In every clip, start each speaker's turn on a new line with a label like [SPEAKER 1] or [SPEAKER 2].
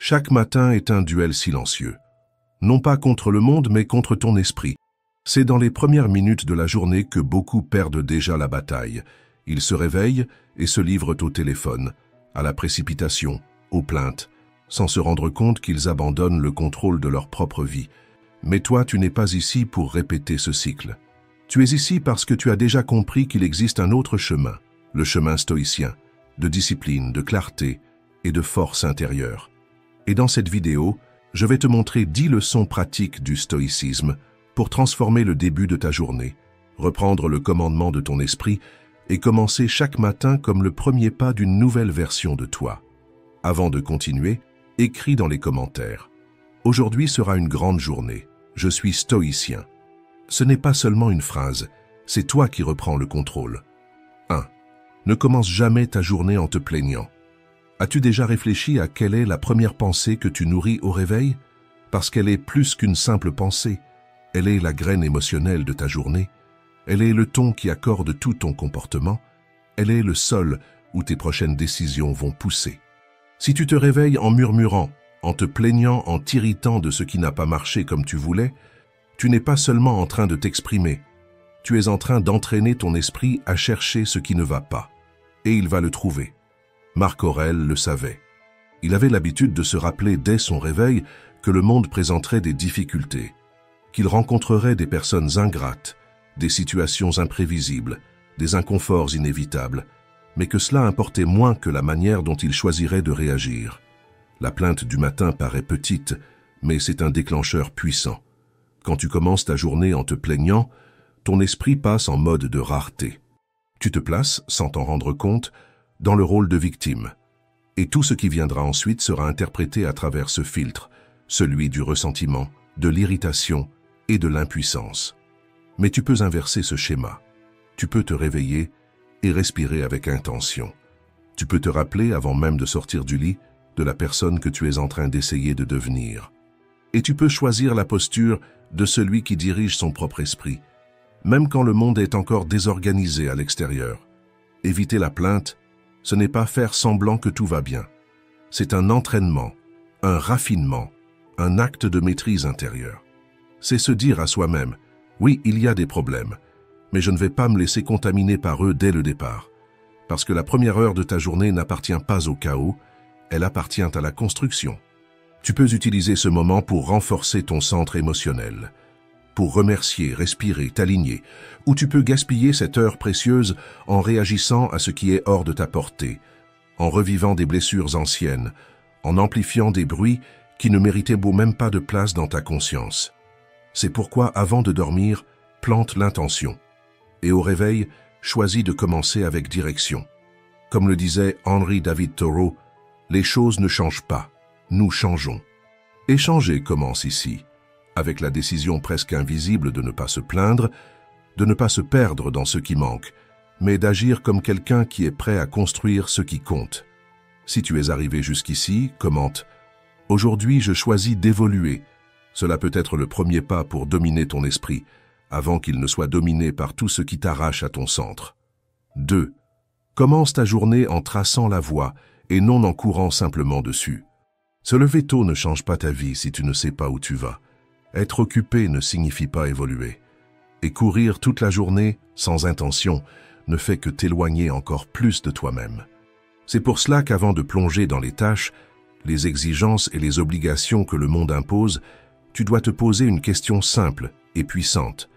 [SPEAKER 1] Chaque matin est un duel silencieux. Non pas contre le monde, mais contre ton esprit. C'est dans les premières minutes de la journée que beaucoup perdent déjà la bataille. Ils se réveillent et se livrent au téléphone, à la précipitation, aux plaintes, sans se rendre compte qu'ils abandonnent le contrôle de leur propre vie. Mais toi, tu n'es pas ici pour répéter ce cycle. Tu es ici parce que tu as déjà compris qu'il existe un autre chemin, le chemin stoïcien, de discipline, de clarté et de force intérieure. Et dans cette vidéo, je vais te montrer 10 leçons pratiques du stoïcisme pour transformer le début de ta journée, reprendre le commandement de ton esprit et commencer chaque matin comme le premier pas d'une nouvelle version de toi. Avant de continuer, écris dans les commentaires. Aujourd'hui sera une grande journée. Je suis stoïcien. Ce n'est pas seulement une phrase, c'est toi qui reprends le contrôle. 1. Ne commence jamais ta journée en te plaignant. As-tu déjà réfléchi à quelle est la première pensée que tu nourris au réveil? Parce qu'elle est plus qu'une simple pensée. Elle est la graine émotionnelle de ta journée. Elle est le ton qui accorde tout ton comportement. Elle est le sol où tes prochaines décisions vont pousser. Si tu te réveilles en murmurant, en te plaignant, en t'irritant de ce qui n'a pas marché comme tu voulais, tu n'es pas seulement en train de t'exprimer. Tu es en train d'entraîner ton esprit à chercher ce qui ne va pas. Et il va le trouver. Marc Aurèle le savait. Il avait l'habitude de se rappeler dès son réveil que le monde présenterait des difficultés, qu'il rencontrerait des personnes ingrates, des situations imprévisibles, des inconforts inévitables, mais que cela importait moins que la manière dont il choisirait de réagir. La plainte du matin paraît petite, mais c'est un déclencheur puissant. Quand tu commences ta journée en te plaignant, ton esprit passe en mode de rareté. Tu te places, sans t'en rendre compte, dans le rôle de victime. Et tout ce qui viendra ensuite sera interprété à travers ce filtre, celui du ressentiment, de l'irritation et de l'impuissance. Mais tu peux inverser ce schéma. Tu peux te réveiller et respirer avec intention. Tu peux te rappeler, avant même de sortir du lit, de la personne que tu es en train d'essayer de devenir. Et tu peux choisir la posture de celui qui dirige son propre esprit, même quand le monde est encore désorganisé à l'extérieur. Éviter la plainte, ce n'est pas faire semblant que tout va bien. C'est un entraînement, un raffinement, un acte de maîtrise intérieure. C'est se dire à soi-même, oui, il y a des problèmes, mais je ne vais pas me laisser contaminer par eux dès le départ. Parce que la première heure de ta journée n'appartient pas au chaos, elle appartient à la construction. Tu peux utiliser ce moment pour renforcer ton centre émotionnel, pour remercier, respirer, t'aligner, ou tu peux gaspiller cette heure précieuse en réagissant à ce qui est hors de ta portée, en revivant des blessures anciennes, en amplifiant des bruits qui ne méritaient même pas de place dans ta conscience. C'est pourquoi, avant de dormir, plante l'intention. Et au réveil, choisis de commencer avec direction. Comme le disait Henry David Thoreau, les choses ne changent pas, nous changeons. Et changer commence ici, avec la décision presque invisible de ne pas se plaindre, de ne pas se perdre dans ce qui manque, mais d'agir comme quelqu'un qui est prêt à construire ce qui compte. Si tu es arrivé jusqu'ici, commente « Aujourd'hui, je choisis d'évoluer ». Cela peut être le premier pas pour dominer ton esprit, avant qu'il ne soit dominé par tout ce qui t'arrache à ton centre. 2. Commence ta journée en traçant la voie et non en courant simplement dessus. Se lever tôt ne change pas ta vie si tu ne sais pas où tu vas. Être occupé ne signifie pas évoluer. Et courir toute la journée, sans intention, ne fait que t'éloigner encore plus de toi-même. C'est pour cela qu'avant de plonger dans les tâches, les exigences et les obligations que le monde impose, tu dois te poser une question simple et puissante.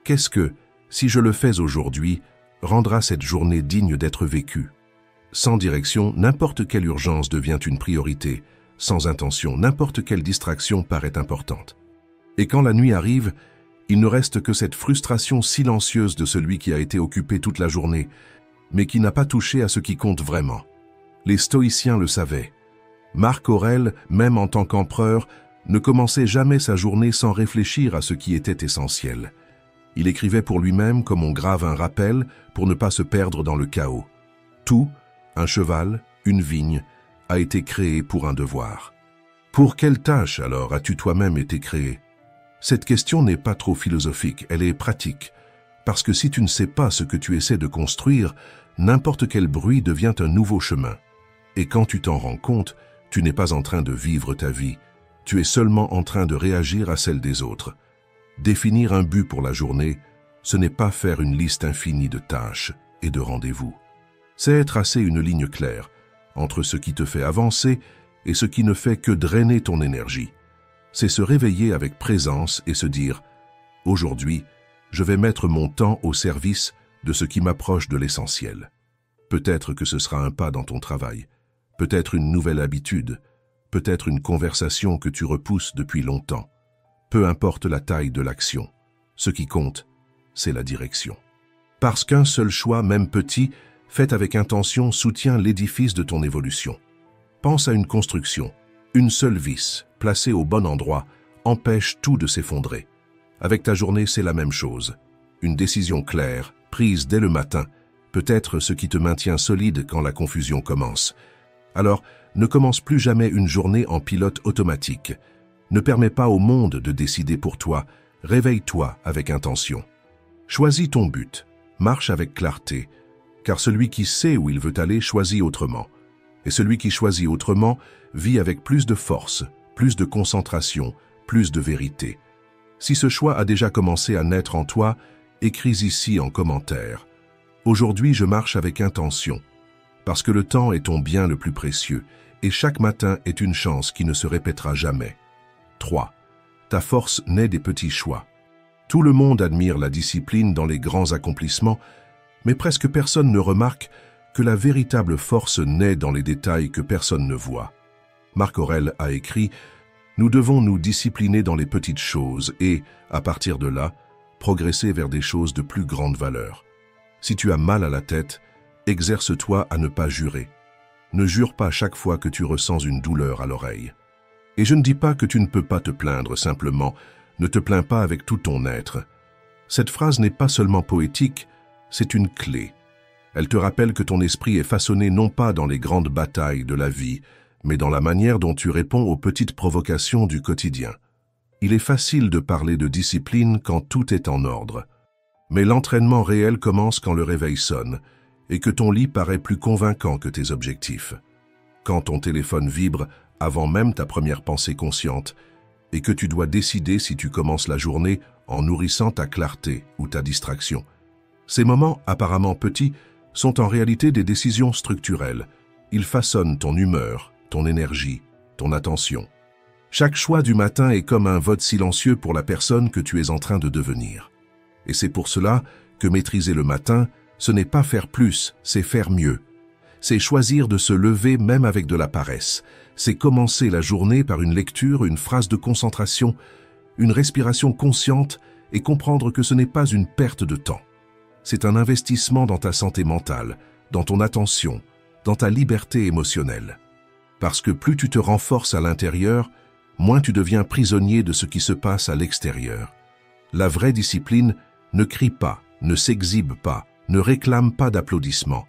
[SPEAKER 1] Qu'est-ce que, si je le fais aujourd'hui, rendra cette journée digne d'être vécue? Sans direction, n'importe quelle urgence devient une priorité. Sans intention, n'importe quelle distraction paraît importante. Et quand la nuit arrive, il ne reste que cette frustration silencieuse de celui qui a été occupé toute la journée, mais qui n'a pas touché à ce qui compte vraiment. Les stoïciens le savaient. Marc Aurèle, même en tant qu'empereur, ne commençait jamais sa journée sans réfléchir à ce qui était essentiel. Il écrivait pour lui-même comme on grave un rappel pour ne pas se perdre dans le chaos. Tout, un cheval, une vigne, a été créé pour un devoir. Pour quelle tâche alors as-tu toi-même été créé? Cette question n'est pas trop philosophique, elle est pratique. Parce que si tu ne sais pas ce que tu essaies de construire, n'importe quel bruit devient un nouveau chemin. Et quand tu t'en rends compte, Tu n'es pas en train de vivre ta vie, tu es seulement en train de réagir à celle des autres. Définir un but pour la journée, ce n'est pas faire une liste infinie de tâches et de rendez-vous. C'est tracer une ligne claire entre ce qui te fait avancer et ce qui ne fait que drainer ton énergie. C'est se réveiller avec présence et se dire « Aujourd'hui, je vais mettre mon temps au service de ce qui m'approche de l'essentiel. » Peut-être que ce sera un pas dans ton travail, peut-être une nouvelle habitude, peut-être une conversation que tu repousses depuis longtemps. Peu importe la taille de l'action, ce qui compte, c'est la direction. Parce qu'un seul choix, même petit, fait avec intention, soutient l'édifice de ton évolution. Pense à une construction. Une seule vis, placée au bon endroit, empêche tout de s'effondrer. Avec ta journée, c'est la même chose. Une décision claire, prise dès le matin, peut être ce qui te maintient solide quand la confusion commence. Alors, ne commence plus jamais une journée en pilote automatique. Ne permets pas au monde de décider pour toi. Réveille-toi avec intention. Choisis ton but. Marche avec clarté. Car celui qui sait où il veut aller choisit autrement. Et celui qui choisit autrement vit avec plus de force, plus de concentration, plus de vérité. Si ce choix a déjà commencé à naître en toi, écris ici en commentaire. Aujourd'hui, je marche avec intention. Parce que le temps est ton bien le plus précieux, et chaque matin est une chance qui ne se répétera jamais. 3. Ta force naît des petits choix. Tout le monde admire la discipline dans les grands accomplissements, mais presque personne ne remarque que la véritable force naît dans les détails que personne ne voit. Marc Aurèle a écrit « Nous devons nous discipliner dans les petites choses et, à partir de là, progresser vers des choses de plus grande valeur. Si tu as mal à la tête, exerce-toi à ne pas jurer. Ne jure pas chaque fois que tu ressens une douleur à l'oreille. Et je ne dis pas que tu ne peux pas te plaindre, simplement, ne te plains pas avec tout ton être. Cette phrase n'est pas seulement poétique, c'est une clé. Elle te rappelle que ton esprit est façonné non pas dans les grandes batailles de la vie, mais dans la manière dont tu réponds aux petites provocations du quotidien. Il est facile de parler de discipline quand tout est en ordre. Mais l'entraînement réel commence quand le réveil sonne et que ton lit paraît plus convaincant que tes objectifs. Quand ton téléphone vibre avant même ta première pensée consciente et que tu dois décider si tu commences la journée en nourrissant ta clarté ou ta distraction. Ces moments, apparemment petits, sont en réalité des décisions structurelles. Ils façonnent ton humeur, ton énergie, ton attention. Chaque choix du matin est comme un vote silencieux pour la personne que tu es en train de devenir. Et c'est pour cela que maîtriser le matin, ce n'est pas faire plus, c'est faire mieux. C'est choisir de se lever même avec de la paresse. C'est commencer la journée par une lecture, une phrase de concentration, une respiration consciente et comprendre que ce n'est pas une perte de temps. C'est un investissement dans ta santé mentale, dans ton attention, dans ta liberté émotionnelle. Parce que plus tu te renforces à l'intérieur, moins tu deviens prisonnier de ce qui se passe à l'extérieur. La vraie discipline ne crie pas, ne s'exhibe pas, ne réclame pas d'applaudissements.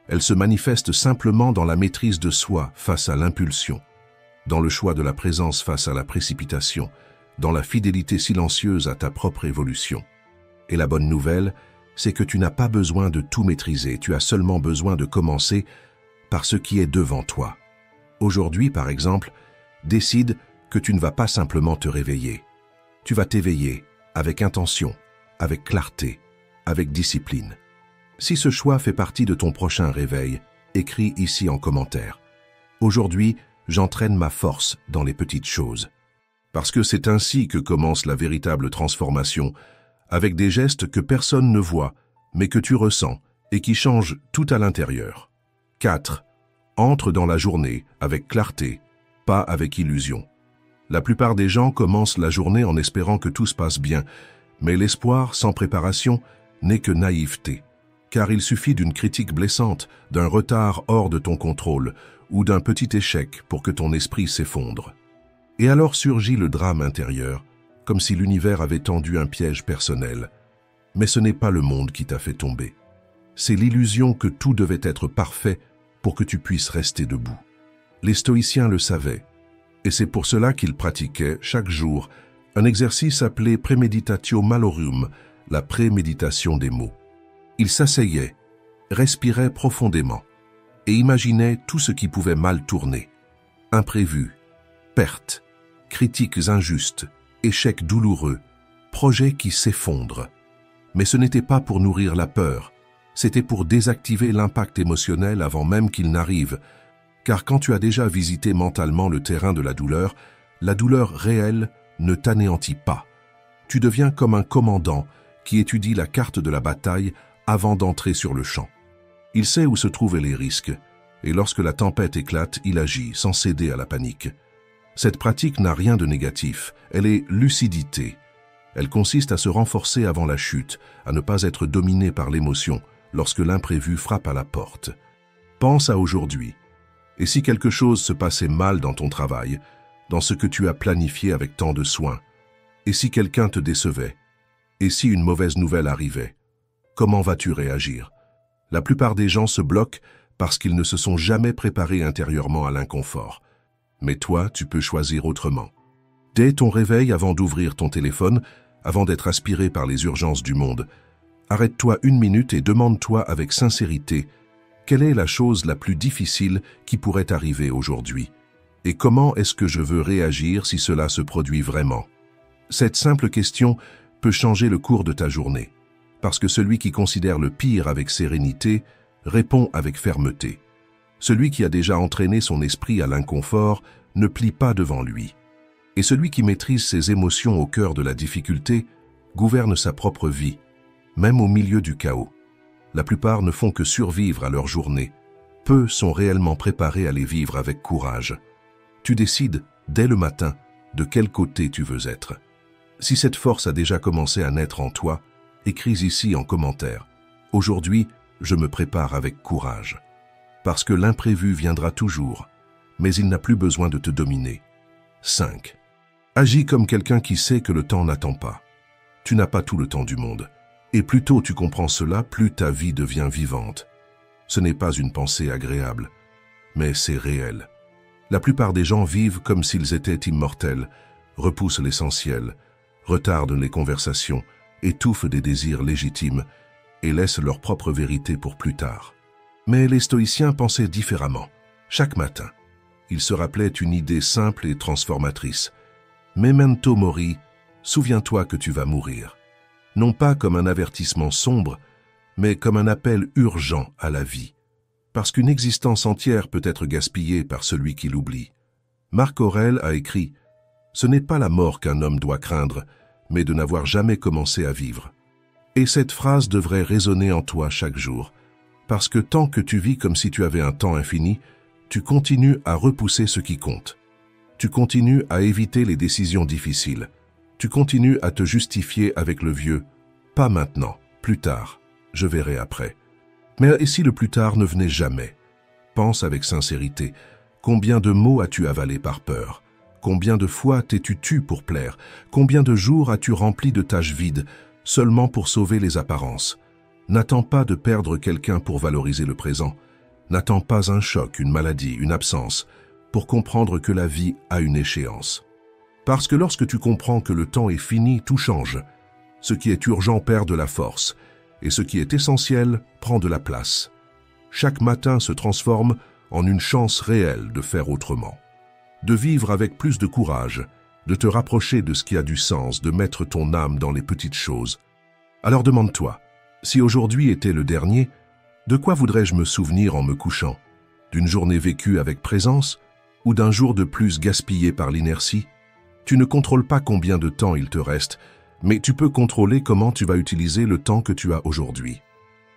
[SPEAKER 1] Elle se manifeste simplement dans la maîtrise de soi face à l'impulsion, dans le choix de la présence face à la précipitation, dans la fidélité silencieuse à ta propre évolution. Et la bonne nouvelle, c'est que tu n'as pas besoin de tout maîtriser, tu as seulement besoin de commencer par ce qui est devant toi. Aujourd'hui, par exemple, décide que tu ne vas pas simplement te réveiller. Tu vas t'éveiller avec intention, avec clarté, avec discipline. Si ce choix fait partie de ton prochain réveil, écris ici en commentaire. Aujourd'hui, j'entraîne ma force dans les petites choses. Parce que c'est ainsi que commence la véritable transformation, avec des gestes que personne ne voit, mais que tu ressens et qui changent tout à l'intérieur. 4. Entre dans la journée avec clarté, pas avec illusion. La plupart des gens commencent la journée en espérant que tout se passe bien, mais l'espoir sans préparation n'est que naïveté. Car il suffit d'une critique blessante, d'un retard hors de ton contrôle ou d'un petit échec pour que ton esprit s'effondre. Et alors surgit le drame intérieur, comme si l'univers avait tendu un piège personnel. Mais ce n'est pas le monde qui t'a fait tomber. C'est l'illusion que tout devait être parfait pour que tu puisses rester debout. Les stoïciens le savaient, et c'est pour cela qu'ils pratiquaient chaque jour un exercice appelé Praemeditatio Malorum, la préméditation des mots. Ils s'asseyaient, respiraient profondément et imaginaient tout ce qui pouvait mal tourner. Imprévus, pertes, critiques injustes, échecs douloureux, projets qui s'effondrent. Mais ce n'était pas pour nourrir la peur, c'était pour désactiver l'impact émotionnel avant même qu'il n'arrive, car quand tu as déjà visité mentalement le terrain de la douleur réelle ne t'anéantit pas. Tu deviens comme un commandant qui étudie la carte de la bataille avant d'entrer sur le champ. Il sait où se trouvaient les risques, et lorsque la tempête éclate, il agit sans céder à la panique. Cette pratique n'a rien de négatif, elle est lucidité. Elle consiste à se renforcer avant la chute, à ne pas être dominé par l'émotion lorsque l'imprévu frappe à la porte. Pense à aujourd'hui. Et si quelque chose se passait mal dans ton travail, dans ce que tu as planifié avec tant de soin? Et si quelqu'un te décevait? Et si une mauvaise nouvelle arrivait? Comment vas-tu réagir? La plupart des gens se bloquent parce qu'ils ne se sont jamais préparés intérieurement à l'inconfort. Mais toi, tu peux choisir autrement. Dès ton réveil, avant d'ouvrir ton téléphone, avant d'être aspiré par les urgences du monde, arrête-toi 1 minute et demande-toi avec sincérité quelle est la chose la plus difficile qui pourrait arriver aujourd'hui? Et comment est-ce que je veux réagir si cela se produit vraiment? Cette simple question peut changer le cours de ta journée, parce que celui qui considère le pire avec sérénité répond avec fermeté. Celui qui a déjà entraîné son esprit à l'inconfort ne plie pas devant lui. Et celui qui maîtrise ses émotions au cœur de la difficulté gouverne sa propre vie, même au milieu du chaos. La plupart ne font que survivre à leur journée. Peu sont réellement préparés à les vivre avec courage. Tu décides, dès le matin, de quel côté tu veux être. Si cette force a déjà commencé à naître en toi, écris ici en commentaire. Aujourd'hui, je me prépare avec courage. Parce que l'imprévu viendra toujours, mais il n'a plus besoin de te dominer. 5. Agis comme quelqu'un qui sait que le temps n'attend pas. Tu n'as pas tout le temps du monde. Et plus tôt tu comprends cela, plus ta vie devient vivante. Ce n'est pas une pensée agréable, mais c'est réel. La plupart des gens vivent comme s'ils étaient immortels, repoussent l'essentiel, retardent les conversations, étouffent des désirs légitimes et laissent leur propre vérité pour plus tard. Mais les stoïciens pensaient différemment. Chaque matin, ils se rappelaient une idée simple et transformatrice. Memento mori, souviens-toi que tu vas mourir. Non pas comme un avertissement sombre, mais comme un appel urgent à la vie. Parce qu'une existence entière peut être gaspillée par celui qui l'oublie. Marc Aurèle a écrit « Ce n'est pas la mort qu'un homme doit craindre, mais de n'avoir jamais commencé à vivre. » Et cette phrase devrait résonner en toi chaque jour, parce que tant que tu vis comme si tu avais un temps infini, tu continues à repousser ce qui compte. Tu continues à éviter les décisions difficiles. Tu continues à te justifier avec le vieux « pas maintenant, plus tard, je verrai après ». Mais et si le plus tard ne venait jamais? Pense avec sincérité, combien de mots as-tu avalé par peur? Combien de fois t'es-tu tu pour plaire? Combien de jours as-tu rempli de tâches vides, seulement pour sauver les apparences? N'attends pas de perdre quelqu'un pour valoriser le présent. N'attends pas un choc, une maladie, une absence, pour comprendre que la vie a une échéance. Parce que lorsque tu comprends que le temps est fini, tout change. Ce qui est urgent perd de la force, et ce qui est essentiel prend de la place. Chaque matin se transforme en une chance réelle de faire autrement. De vivre avec plus de courage, de te rapprocher de ce qui a du sens, de mettre ton âme dans les petites choses. Alors demande-toi, si aujourd'hui était le dernier, de quoi voudrais-je me souvenir en me couchant? D'une journée vécue avec présence ou d'un jour de plus gaspillé par l'inertie? Tu ne contrôles pas combien de temps il te reste, mais tu peux contrôler comment tu vas utiliser le temps que tu as aujourd'hui.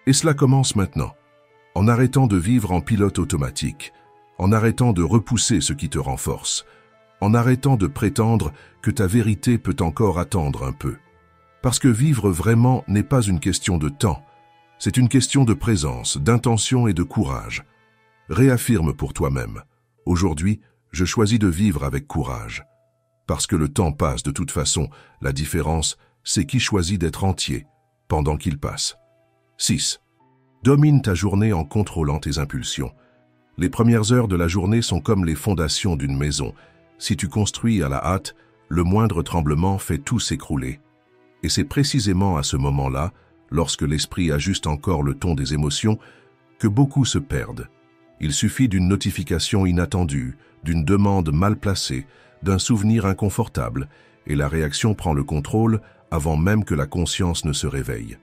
[SPEAKER 1] Et cela commence maintenant, en arrêtant de vivre en pilote automatique, en arrêtant de repousser ce qui te renforce, en arrêtant de prétendre que ta vérité peut encore attendre un peu. Parce que vivre vraiment n'est pas une question de temps, c'est une question de présence, d'intention et de courage. Réaffirme pour toi-même, aujourd'hui, je choisis de vivre avec courage. Parce que le temps passe de toute façon, la différence, c'est qui choisit d'être entier pendant qu'il passe. 6. Domine ta journée en contrôlant tes impulsions. Les premières heures de la journée sont comme les fondations d'une maison. Si tu construis à la hâte, le moindre tremblement fait tout s'écrouler. Et c'est précisément à ce moment-là, lorsque l'esprit ajuste encore le ton des émotions, que beaucoup se perdent. Il suffit d'une notification inattendue, d'une demande mal placée, d'un souvenir inconfortable, et la réaction prend le contrôle avant même que la conscience ne se réveille.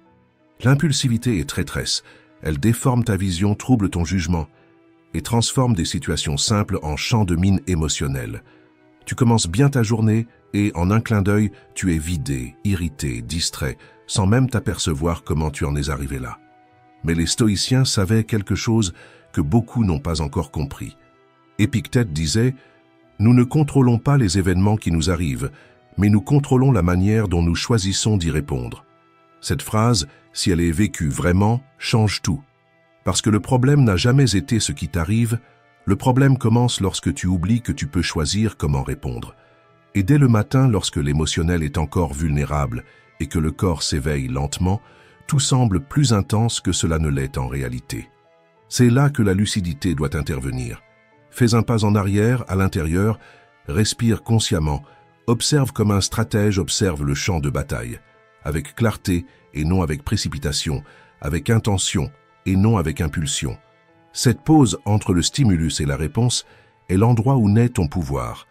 [SPEAKER 1] L'impulsivité est traîtresse, elle déforme ta vision, trouble ton jugement, et transforme des situations simples en champs de mine émotionnels. Tu commences bien ta journée et, en un clin d'œil, tu es vidé, irrité, distrait, sans même t'apercevoir comment tu en es arrivé là. Mais les stoïciens savaient quelque chose que beaucoup n'ont pas encore compris. Épictète disait « Nous ne contrôlons pas les événements qui nous arrivent, mais nous contrôlons la manière dont nous choisissons d'y répondre. » Cette phrase, si elle est vécue vraiment, change tout. Parce que le problème n'a jamais été ce qui t'arrive, le problème commence lorsque tu oublies que tu peux choisir comment répondre. Et dès le matin, lorsque l'émotionnel est encore vulnérable et que le corps s'éveille lentement, tout semble plus intense que cela ne l'est en réalité. C'est là que la lucidité doit intervenir. Fais un pas en arrière, à l'intérieur, respire consciemment, observe comme un stratège observe le champ de bataille, avec clarté et non avec précipitation, avec intention et non avec impulsion. Cette pause entre le stimulus et la réponse est l'endroit où naît ton pouvoir.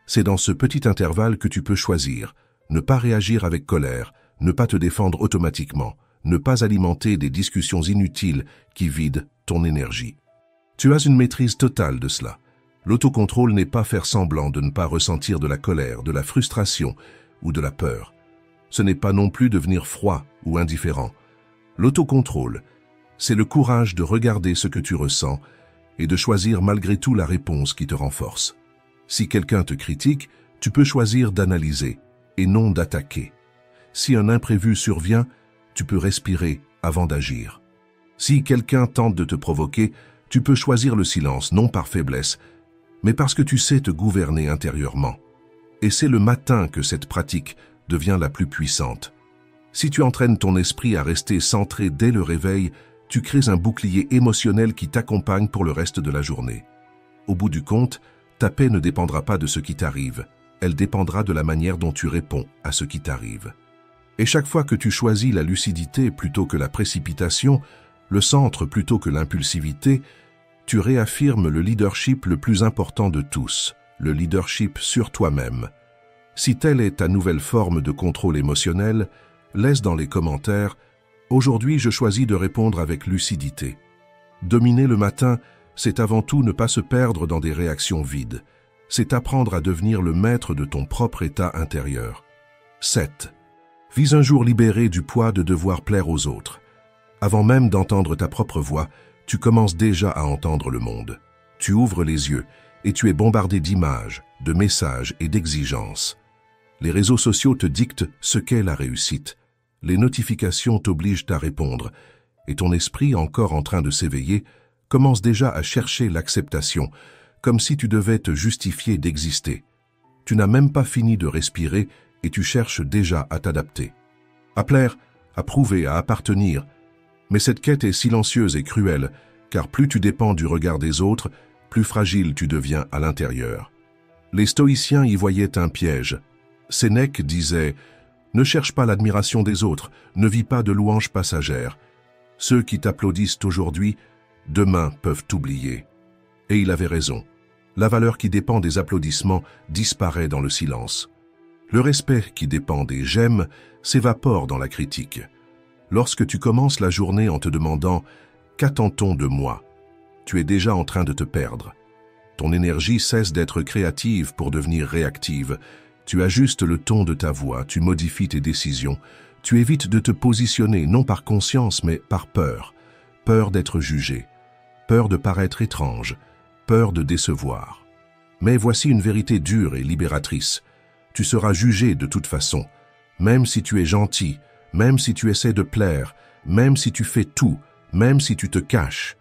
[SPEAKER 1] C'est dans ce petit intervalle que tu peux choisir, ne pas réagir avec colère, ne pas te défendre automatiquement, ne pas alimenter des discussions inutiles qui vident ton énergie. Tu as une maîtrise totale de cela. L'autocontrôle n'est pas faire semblant de ne pas ressentir de la colère, de la frustration ou de la peur. Ce n'est pas non plus devenir froid ou indifférent. L'autocontrôle, c'est le courage de regarder ce que tu ressens et de choisir malgré tout la réponse qui te renforce. Si quelqu'un te critique, tu peux choisir d'analyser et non d'attaquer. Si un imprévu survient, tu peux respirer avant d'agir. Si quelqu'un tente de te provoquer, tu peux choisir le silence, non par faiblesse, mais parce que tu sais te gouverner intérieurement. Et c'est le matin que cette pratique devient la plus puissante. Si tu entraînes ton esprit à rester centré dès le réveil, tu crées un bouclier émotionnel qui t'accompagne pour le reste de la journée. Au bout du compte, ta paix ne dépendra pas de ce qui t'arrive, elle dépendra de la manière dont tu réponds à ce qui t'arrive. Et chaque fois que tu choisis la lucidité plutôt que la précipitation, le centre plutôt que l'impulsivité, tu réaffirmes le leadership le plus important de tous, le leadership sur toi-même. Si telle est ta nouvelle forme de contrôle émotionnel, laisse dans les commentaires « Aujourd'hui, je choisis de répondre avec lucidité ». Dominer le matin, c'est avant tout ne pas se perdre dans des réactions vides. C'est apprendre à devenir le maître de ton propre état intérieur. 7. Vis un jour libéré du poids de devoir plaire aux autres. Avant même d'entendre ta propre voix, tu commences déjà à entendre le monde. Tu ouvres les yeux et tu es bombardé d'images, de messages et d'exigences. Les réseaux sociaux te dictent ce qu'est la réussite. Les notifications t'obligent à répondre et ton esprit, encore en train de s'éveiller, commence déjà à chercher l'acceptation, comme si tu devais te justifier d'exister. Tu n'as même pas fini de respirer et tu cherches déjà à t'adapter. À plaire, à prouver, à appartenir. Mais cette quête est silencieuse et cruelle, car plus tu dépends du regard des autres, plus fragile tu deviens à l'intérieur. Les stoïciens y voyaient un piège. Sénèque disait « Ne cherche pas l'admiration des autres, ne vis pas de louanges passagères. Ceux qui t'applaudissent aujourd'hui, demain peuvent t'oublier. » Et il avait raison. La valeur qui dépend des applaudissements disparaît dans le silence. Le respect qui dépend des j'aime s'évapore dans la critique. Lorsque tu commences la journée en te demandant « Qu'attend-on de moi ?», tu es déjà en train de te perdre. Ton énergie cesse d'être créative pour devenir réactive. Tu ajustes le ton de ta voix, tu modifies tes décisions. Tu évites de te positionner non par conscience mais par peur. Peur d'être jugé, peur de paraître étrange, peur de décevoir. Mais voici une vérité dure et libératrice. Tu seras jugé de toute façon, même si tu es gentil, même si tu essaies de plaire, même si tu fais tout, même si tu te caches.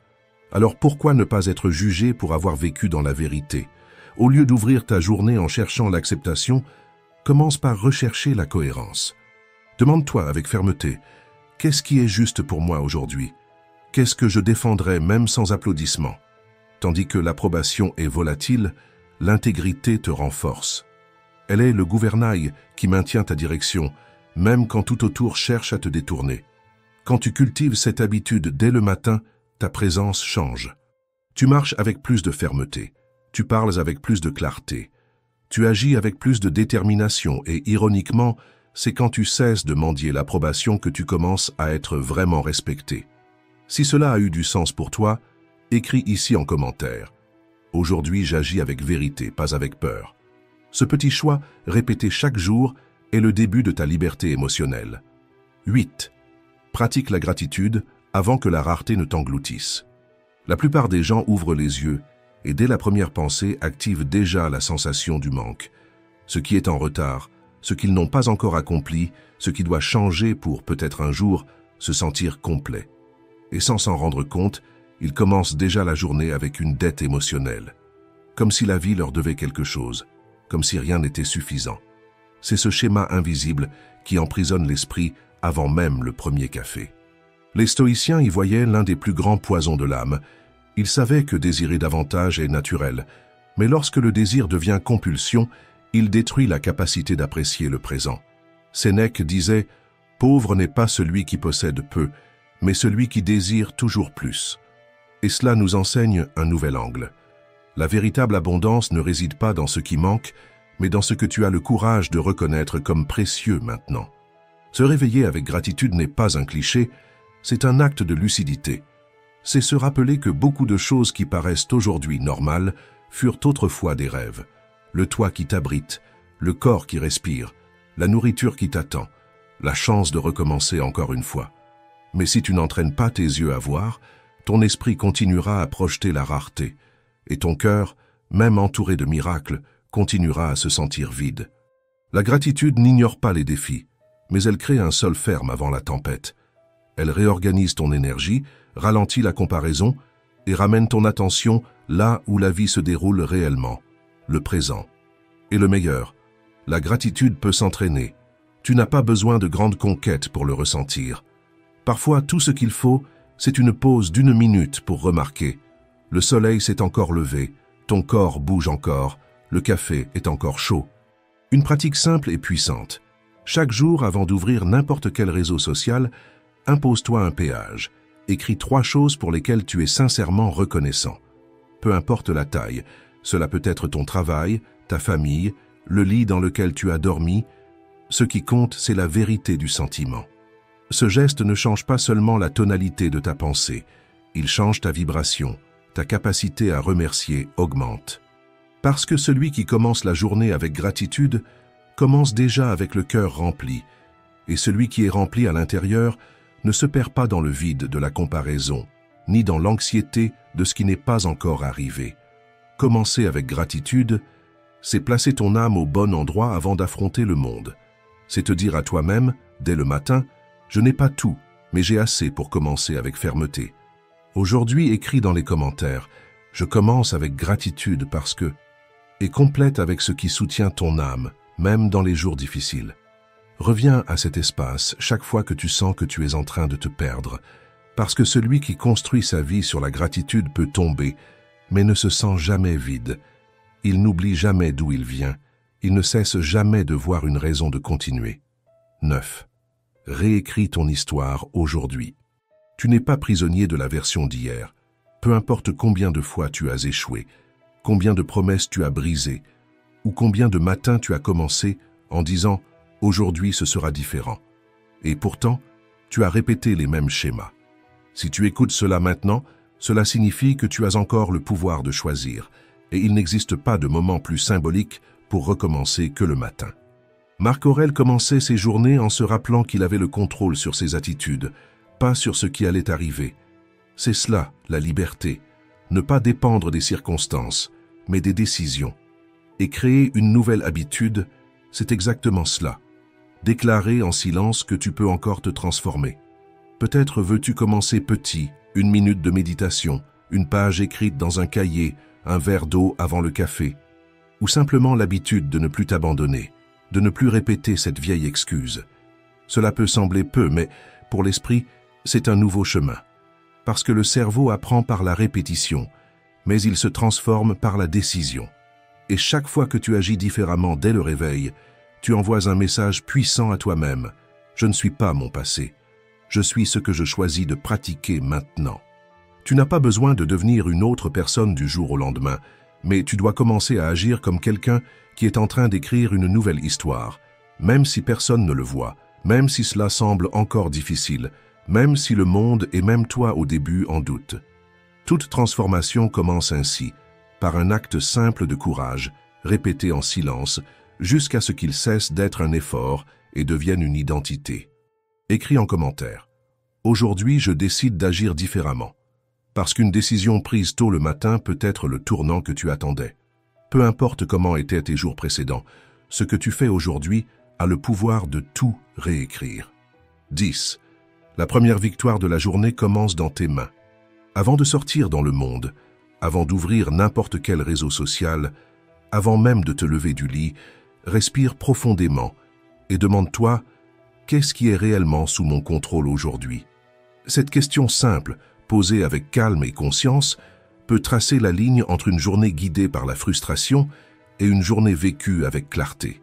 [SPEAKER 1] Alors pourquoi ne pas être jugé pour avoir vécu dans la vérité? Au lieu d'ouvrir ta journée en cherchant l'acceptation, commence par rechercher la cohérence. Demande-toi avec fermeté, qu'est-ce qui est juste pour moi aujourd'hui? Qu'est-ce que je défendrais même sans applaudissements? Tandis que l'approbation est volatile, l'intégrité te renforce. Elle est le gouvernail qui maintient ta direction, même quand tout autour cherche à te détourner. Quand tu cultives cette habitude dès le matin, ta présence change. Tu marches avec plus de fermeté. tu parles avec plus de clarté. Tu agis avec plus de détermination et, ironiquement, c'est quand tu cesses de mendier l'approbation que tu commences à être vraiment respecté. Si cela a eu du sens pour toi, écris ici en commentaire. Aujourd'hui, j'agis avec vérité, pas avec peur. Ce petit choix, répété chaque jour, est le début de ta liberté émotionnelle. 8. Pratique la gratitude avant que la rareté ne t'engloutisse. La plupart des gens ouvrent les yeux et dès la première pensée activent déjà la sensation du manque. Ce qui est en retard, ce qu'ils n'ont pas encore accompli, ce qui doit changer pour peut-être un jour se sentir complet. Et sans s'en rendre compte, ils commencent déjà la journée avec une dette émotionnelle. Comme si la vie leur devait quelque chose, comme si rien n'était suffisant. C'est ce schéma invisible qui emprisonne l'esprit avant même le premier café. Les stoïciens y voyaient l'un des plus grands poisons de l'âme. Ils savaient que désirer davantage est naturel, mais lorsque le désir devient compulsion, il détruit la capacité d'apprécier le présent. Sénèque disait « Pauvre n'est pas celui qui possède peu, mais celui qui désire toujours plus ». Et cela nous enseigne un nouvel angle. La véritable abondance ne réside pas dans ce qui manque, mais dans ce que tu as le courage de reconnaître comme précieux maintenant. Se réveiller avec gratitude n'est pas un cliché, c'est un acte de lucidité. C'est se rappeler que beaucoup de choses qui paraissent aujourd'hui normales furent autrefois des rêves. Le toit qui t'abrite, le corps qui respire, la nourriture qui t'attend, la chance de recommencer encore une fois. Mais si tu n'entraînes pas tes yeux à voir, ton esprit continuera à projeter la rareté, et ton cœur, même entouré de miracles, continuera à se sentir vide. La gratitude n'ignore pas les défis, mais elle crée un sol ferme avant la tempête. Elle réorganise ton énergie, ralentit la comparaison et ramène ton attention là où la vie se déroule réellement, le présent. Et le meilleur, la gratitude peut s'entraîner. Tu n'as pas besoin de grandes conquêtes pour le ressentir. Parfois, tout ce qu'il faut, c'est une pause d'1 minute pour remarquer. Le soleil s'est encore levé, ton corps bouge encore, le café est encore chaud. Une pratique simple et puissante. Chaque jour, avant d'ouvrir n'importe quel réseau social, impose-toi un péage. Écris 3 choses pour lesquelles tu es sincèrement reconnaissant. Peu importe la taille, cela peut être ton travail, ta famille, le lit dans lequel tu as dormi. Ce qui compte, c'est la vérité du sentiment. Ce geste ne change pas seulement la tonalité de ta pensée, il change ta vibration, ta capacité à remercier augmente. Parce que celui qui commence la journée avec gratitude commence déjà avec le cœur rempli, et celui qui est rempli à l'intérieur ne se perd pas dans le vide de la comparaison, ni dans l'anxiété de ce qui n'est pas encore arrivé. Commencer avec gratitude, c'est placer ton âme au bon endroit avant d'affronter le monde. C'est te dire à toi-même, dès le matin, « Je n'ai pas tout, mais j'ai assez pour commencer avec fermeté. » Aujourd'hui, écris dans les commentaires, « Je commence avec gratitude parce que… » et complète avec ce qui soutient ton âme, même dans les jours difficiles. Reviens à cet espace chaque fois que tu sens que tu es en train de te perdre, parce que celui qui construit sa vie sur la gratitude peut tomber, mais ne se sent jamais vide. Il n'oublie jamais d'où il vient, il ne cesse jamais de voir une raison de continuer. 9. Réécris ton histoire aujourd'hui. Tu n'es pas prisonnier de la version d'hier. Peu importe combien de fois tu as échoué, combien de promesses tu as brisées, ou combien de matins tu as commencé en disant « aujourd'hui ce sera différent ». Et pourtant, tu as répété les mêmes schémas. Si tu écoutes cela maintenant, cela signifie que tu as encore le pouvoir de choisir, et il n'existe pas de moment plus symbolique pour recommencer que le matin. Marc Aurèle commençait ses journées en se rappelant qu'il avait le contrôle sur ses attitudes, pas sur ce qui allait arriver. C'est cela, la liberté. Ne pas dépendre des circonstances, mais des décisions. Et créer une nouvelle habitude, c'est exactement cela. Déclarer en silence que tu peux encore te transformer. Peut-être veux-tu commencer petit, 1 minute de méditation, une page écrite dans un cahier, un verre d'eau avant le café, ou simplement l'habitude de ne plus t'abandonner, de ne plus répéter cette vieille excuse. Cela peut sembler peu, mais pour l'esprit, c'est un nouveau chemin. Parce que le cerveau apprend par la répétition, mais il se transforme par la décision. Et chaque fois que tu agis différemment dès le réveil, tu envoies un message puissant à toi-même. Je ne suis pas mon passé. Je suis ce que je choisis de pratiquer maintenant. Tu n'as pas besoin de devenir une autre personne du jour au lendemain, mais tu dois commencer à agir comme quelqu'un qui est en train d'écrire une nouvelle histoire, même si personne ne le voit, même si cela semble encore difficile, même si le monde et même toi au début en doutent. Toute transformation commence ainsi, par un acte simple de courage, répété en silence, jusqu'à ce qu'il cesse d'être un effort et devienne une identité. Écris en commentaire. Aujourd'hui, je décide d'agir différemment. Parce qu'une décision prise tôt le matin peut être le tournant que tu attendais. Peu importe comment étaient tes jours précédents, ce que tu fais aujourd'hui a le pouvoir de tout réécrire. 10. La première victoire de la journée commence dans tes mains. Avant de sortir dans le monde, avant d'ouvrir n'importe quel réseau social, avant même de te lever du lit, respire profondément et demande-toi « Qu'est-ce qui est réellement sous mon contrôle aujourd'hui ?» Cette question simple, posée avec calme et conscience, peut tracer la ligne entre une journée guidée par la frustration et une journée vécue avec clarté.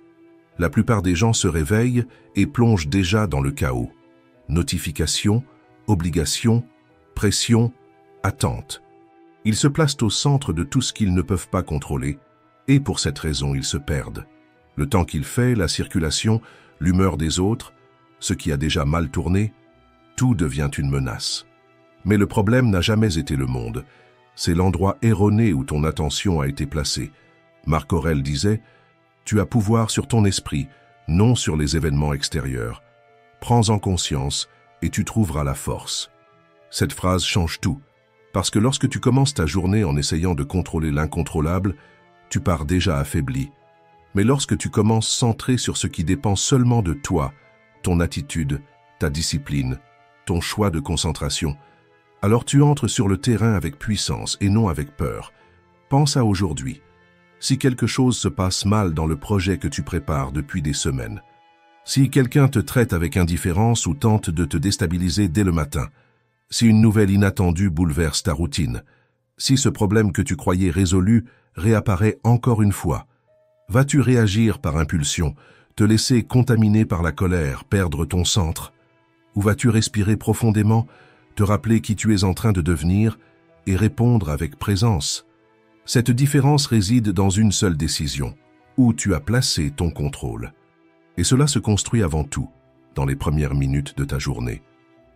[SPEAKER 1] La plupart des gens se réveillent et plongent déjà dans le chaos. Notifications, obligations, pression, attente. Ils se placent au centre de tout ce qu'ils ne peuvent pas contrôler et pour cette raison ils se perdent. Le temps qu'il fait, la circulation, l'humeur des autres, ce qui a déjà mal tourné, tout devient une menace. Mais le problème n'a jamais été le monde. C'est l'endroit erroné où ton attention a été placée. Marc Aurèle disait « Tu as pouvoir sur ton esprit, non sur les événements extérieurs. Prends-en conscience et tu trouveras la force. » Cette phrase change tout, parce que lorsque tu commences ta journée en essayant de contrôler l'incontrôlable, tu pars déjà affaibli. Mais lorsque tu commences centré sur ce qui dépend seulement de toi, ton attitude, ta discipline, ton choix de concentration, alors tu entres sur le terrain avec puissance et non avec peur. Pense à aujourd'hui. Si quelque chose se passe mal dans le projet que tu prépares depuis des semaines, si quelqu'un te traite avec indifférence ou tente de te déstabiliser dès le matin, si une nouvelle inattendue bouleverse ta routine, si ce problème que tu croyais résolu réapparaît encore une fois, vas-tu réagir par impulsion, te laisser contaminer par la colère, perdre ton centre? Ou vas-tu respirer profondément, te rappeler qui tu es en train de devenir et répondre avec présence? Cette différence réside dans une seule décision, où tu as placé ton contrôle. Et cela se construit avant tout, dans les premières minutes de ta journée.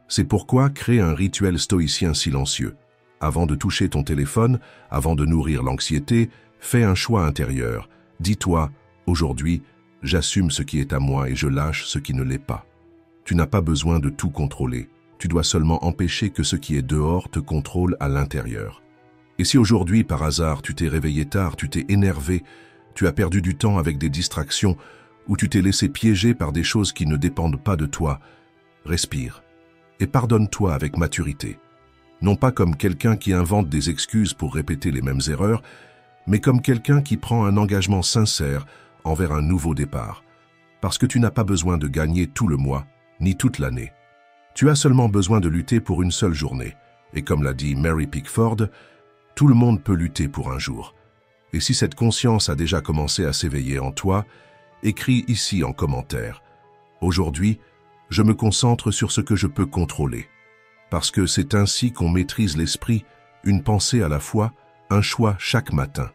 [SPEAKER 1] C'est pourquoi crée un rituel stoïcien silencieux. Avant de toucher ton téléphone, avant de nourrir l'anxiété, fais un choix intérieur. Dis-toi, aujourd'hui, j'assume ce qui est à moi et je lâche ce qui ne l'est pas. Tu n'as pas besoin de tout contrôler. Tu dois seulement empêcher que ce qui est dehors te contrôle à l'intérieur. Et si aujourd'hui, par hasard, tu t'es réveillé tard, tu t'es énervé, tu as perdu du temps avec des distractions, ou tu t'es laissé piéger par des choses qui ne dépendent pas de toi, respire et pardonne-toi avec maturité. Non pas comme quelqu'un qui invente des excuses pour répéter les mêmes erreurs, mais comme quelqu'un qui prend un engagement sincère envers un nouveau départ. Parce que tu n'as pas besoin de gagner tout le mois, ni toute l'année. Tu as seulement besoin de lutter pour une seule journée. Et comme l'a dit Mary Pickford, tout le monde peut lutter pour un jour. Et si cette conscience a déjà commencé à s'éveiller en toi, écris ici en commentaire. Aujourd'hui, je me concentre sur ce que je peux contrôler. Parce que c'est ainsi qu'on maîtrise l'esprit, une pensée à la fois, un choix chaque matin.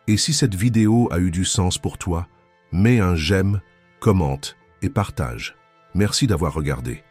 [SPEAKER 1] Et si cette vidéo a eu du sens pour toi, mets un j'aime, commente et partage. Merci d'avoir regardé.